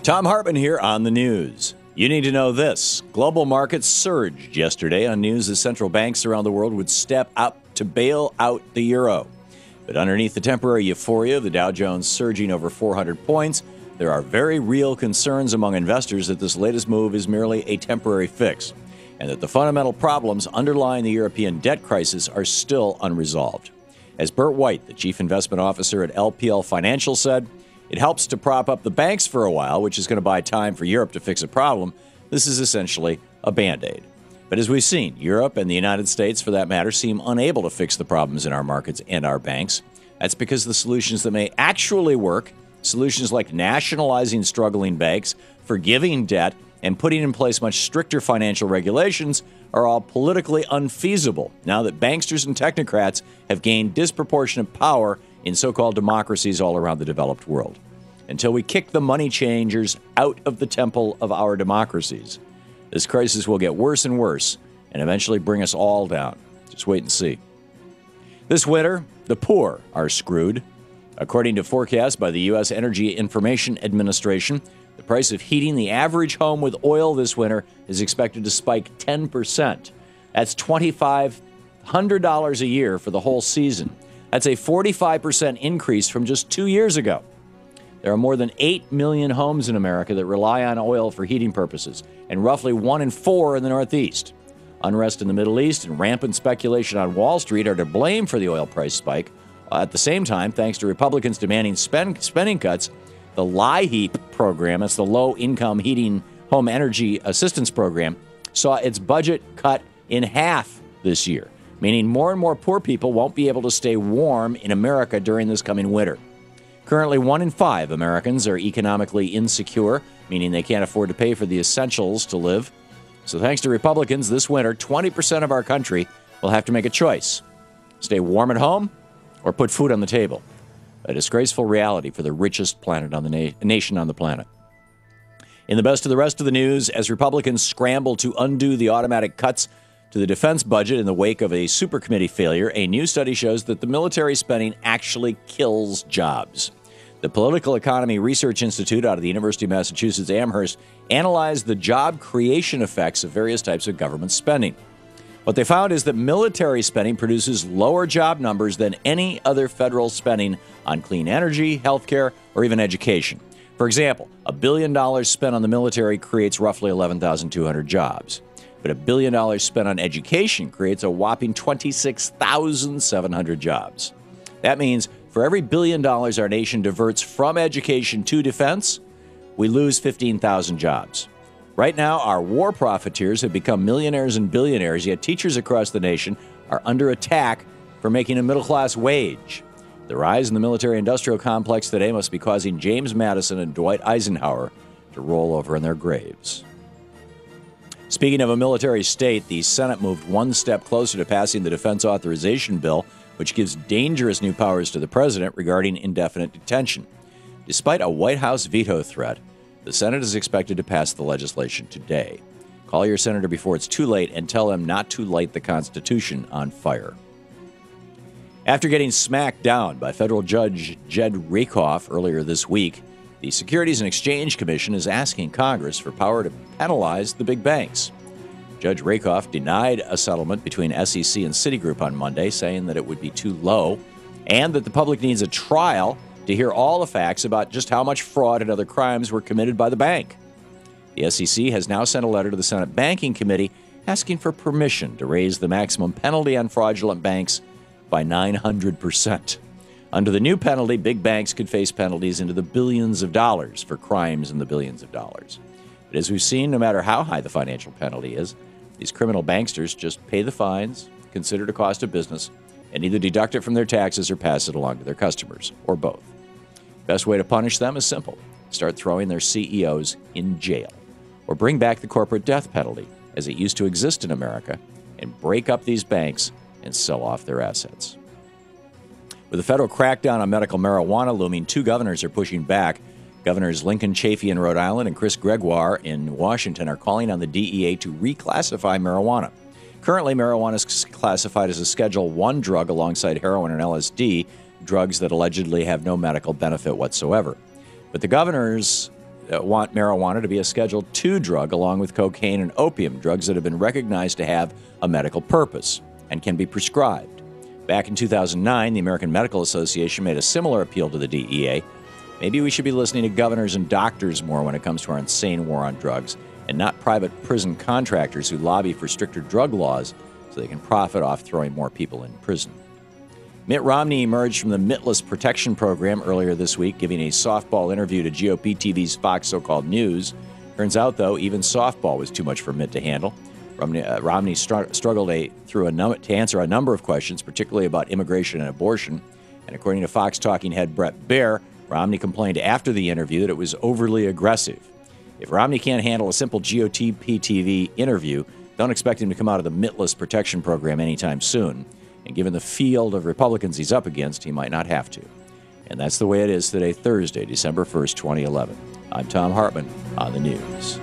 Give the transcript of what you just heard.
Thom Hartmann here on the news. You need to know this. Global markets surged yesterday on news that central banks around the world would step up to bail out the euro. But underneath the temporary euphoria of the Dow Jones surging over 400 points, there are very real concerns among investors that this latest move is merely a temporary fix, and that the fundamental problems underlying the European debt crisis are still unresolved. As Bert White, the chief investment officer at LPL Financial, said, it helps to prop up the banks for a while, which is going to buy time for Europe to fix a problem. This is essentially a Band-Aid. But as we've seen, Europe and the United States, for that matter, seem unable to fix the problems in our markets and our banks. That's because the solutions that may actually work, solutions like nationalizing struggling banks, forgiving debt, and putting in place much stricter financial regulations, are all politically unfeasible now that banksters and technocrats have gained disproportionate power in so-called democracies all around the developed world. Until we kick the money changers out of the temple of our democracies, this crisis will get worse and worse and eventually bring us all down. Just wait and see. This winter, the poor are screwed. According to forecasts by the U.S. Energy Information Administration, the price of heating the average home with oil this winter is expected to spike 10%. That's $2,500 a year for the whole season. That's a 45% increase from just 2 years ago. There are more than 8 million homes in America that rely on oil for heating purposes, and roughly 1 in 4 in the Northeast. Unrest in the Middle East and rampant speculation on Wall Street are to blame for the oil price spike. At the same time, thanks to Republicans demanding spending cuts, the LIHEAP program, that's the Low Income Heating Home Energy Assistance Program, saw its budget cut in half this year, meaning more and more poor people won't be able to stay warm in America during this coming winter. Currently, 1 in 5 Americans are economically insecure, meaning they can't afford to pay for the essentials to live. So thanks to Republicans, this winter, 20% of our country will have to make a choice: stay warm at home or put food on the table. A disgraceful reality for the richest planet on the nation on the planet. In the best of the rest of the news, as Republicans scramble to undo the automatic cuts to the defense budget in the wake of a supercommittee failure, a new study shows that the military spending actually kills jobs. The Political Economy Research Institute out of the University of Massachusetts Amherst analyzed the job creation effects of various types of government spending. What they found is that military spending produces lower job numbers than any other federal spending on clean energy, healthcare, or even education. For example, $1 billion spent on the military creates roughly 11,200 jobs. But $1 billion spent on education creates a whopping 26,700 jobs. That means for every $1 billion our nation diverts from education to defense, we lose 15,000 jobs. Right now, our war profiteers have become millionaires and billionaires, yet teachers across the nation are under attack for making a middle-class wage. The rise in the military-industrial complex today must be causing James Madison and Dwight Eisenhower to roll over in their graves. Speaking of a military state, the Senate moved one step closer to passing the Defense Authorization Bill, which gives dangerous new powers to the president regarding indefinite detention. Despite a White House veto threat, the Senate is expected to pass the legislation today. Call your senator before it's too late and tell him not to light the Constitution on fire. After getting smacked down by federal judge Jed Rakoff earlier this week, the Securities and Exchange Commission is asking Congress for power to penalize the big banks. Judge Rakoff denied a settlement between SEC and Citigroup on Monday, saying that it would be too low and that the public needs a trial to hear all the facts about just how much fraud and other crimes were committed by the bank. The SEC has now sent a letter to the Senate Banking Committee asking for permission to raise the maximum penalty on fraudulent banks by 900%. Under the new penalty, big banks could face penalties into the billions of dollars for crimes in the billions of dollars. But as we've seen, no matter how high the financial penalty is, these criminal banksters just pay the fines, consider it a cost of business, and either deduct it from their taxes or pass it along to their customers, or both. Best way to punish them is simple. Start throwing their CEOs in jail, or bring back the corporate death penalty as it used to exist in America, and break up these banks and sell off their assets. With the federal crackdown on medical marijuana looming, 2 governors are pushing back. Governors Lincoln Chafee in Rhode Island and Chris Gregoire in Washington are calling on the DEA to reclassify marijuana. Currently, marijuana is classified as a Schedule I drug alongside heroin and LSD, drugs that allegedly have no medical benefit whatsoever. But the governors want marijuana to be a Schedule II drug along with cocaine and opium, drugs that have been recognized to have a medical purpose and can be prescribed. Back in 2009, the American Medical Association made a similar appeal to the DEA. Maybe we should be listening to governors and doctors more when it comes to our insane war on drugs, and not private prison contractors who lobby for stricter drug laws so they can profit off throwing more people in prison. Mitt Romney emerged from the Mittless Protection Program earlier this week, giving a softball interview to GOP TV's Fox So-Called News. Turns out, though, even softball was too much for Mitt to handle. Romney struggled to answer a number of questions, particularly about immigration and abortion. And according to Fox talking head Brett Baer, Romney complained after the interview that it was overly aggressive. If Romney can't handle a simple GOP TV interview, don't expect him to come out of the Mittless Protection Program anytime soon. And given the field of Republicans he's up against, he might not have to. And that's the way it is today, Thursday, December 1st, 2011. I'm Thom Hartmann on the news.